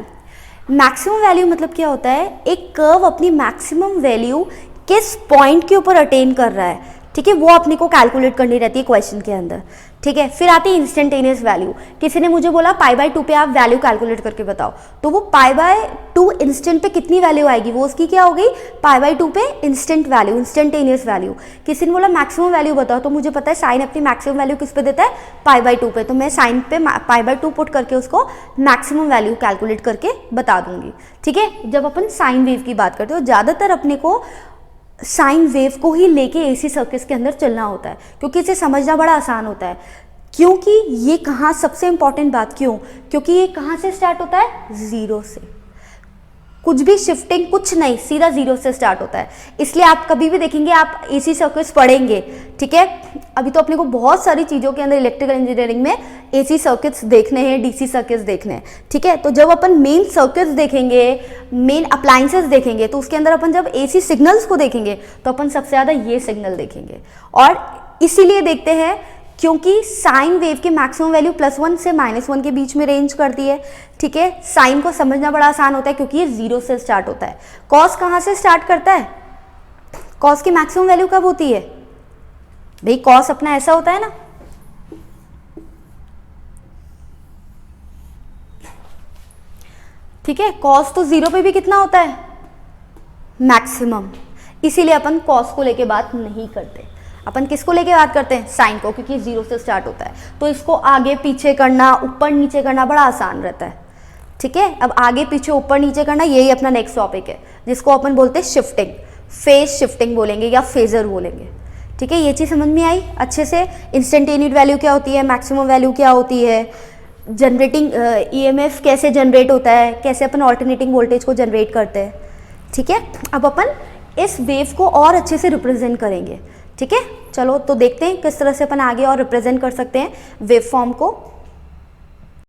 मैक्सिमम वैल्यू मतलब क्या होता है, एक कर्व अपनी मैक्सिमम वैल्यू किस पॉइंट के ऊपर अटेन कर रहा है, ठीक है, वो अपने को कैलकुलेट करनी रहती है क्वेश्चन के अंदर, ठीक है। फिर आती है इंस्टेंटेनियस वैल्यू। किसी ने मुझे बोला π/2 पे आप वैल्यू कैलकुलेट करके बताओ, तो वो π/2 इंस्टेंट पे कितनी वैल्यू आएगी, वो उसकी क्या हो गई, π/2 पे इंस्टेंट वैल्यू, इंस्टेंटेनियस वैल्यू। किसी ने बोला मैक्सिमम वैल्यू बताओ, तो मुझे पता है साइन अपनी मैक्सिमम वैल्यू किस पे देता है, π/2 पे, तो मैं साइन पे π/2 पुट करके उसको मैक्सिमम वैल्यू कैलकुलेट करके बता दूंगी, ठीक है। जब अपन साइन वेव की बात करते हो, ज़्यादातर अपने को साइन वेव को ही लेके एसी सर्किट्स के अंदर चलना होता है, क्योंकि इसे समझना बड़ा आसान होता है। क्योंकि ये कहाँ, सबसे इंपॉर्टेंट बात क्यों, क्योंकि ये कहाँ से स्टार्ट होता है, जीरो से। कुछ भी शिफ्टिंग कुछ नहीं, सीधा जीरो से स्टार्ट होता है। इसलिए आप कभी भी देखेंगे, आप एसी सर्किट्स पढ़ेंगे, ठीक है। अभी तो अपने को बहुत सारी चीज़ों के अंदर इलेक्ट्रिकल इंजीनियरिंग में एसी सर्किट्स देखने हैं, डीसी सर्किट्स देखने हैं, ठीक है। तो जब अपन मेन सर्किट्स देखेंगे, मेन अप्लायंसेस देखेंगे, तो उसके अंदर अपन जब एसी सिग्नल्स को देखेंगे तो अपन सबसे ज़्यादा ये सिग्नल देखेंगे। और इसीलिए देखते हैं क्योंकि साइन वेव की मैक्सिमम वैल्यू +1 से -1 के बीच में रेंज करती है, ठीक है। साइन को समझना बड़ा आसान होता है क्योंकि ये जीरो से स्टार्ट होता है। कॉस कहाँ से स्टार्ट करता है, कॉस की मैक्सिमम वैल्यू कब होती है भाई, कॉस अपना ऐसा होता है ना, ठीक है। कॉस तो जीरो पे भी कितना होता है, मैक्सिमम। इसीलिए अपन कॉस को लेके बात नहीं करते, अपन किसको लेके बात करते हैं, साइन को, क्योंकि जीरो से स्टार्ट होता है। तो इसको आगे पीछे करना, ऊपर नीचे करना बड़ा आसान रहता है, ठीक है। अब आगे पीछे ऊपर नीचे करना, यही अपना नेक्स्ट टॉपिक है, जिसको अपन बोलते हैं शिफ्टिंग, फेज शिफ्टिंग बोलेंगे या फेजर बोलेंगे, ठीक है। ये चीज़ समझ में आई अच्छे से। इंस्टेंटेनियस वैल्यू क्या होती है, मैक्सिमम वैल्यू क्या होती है, जनरेटिंग ईएमएफ कैसे जनरेट होता है, कैसे अपन ऑल्टरनेटिंग वोल्टेज को जनरेट करते हैं, ठीक है। अब अपन इस वेव को और अच्छे से रिप्रेजेंट करेंगे, ठीक है। चलो तो देखते हैं किस तरह से अपन आगे और रिप्रेजेंट कर सकते हैं वेव फॉर्म को।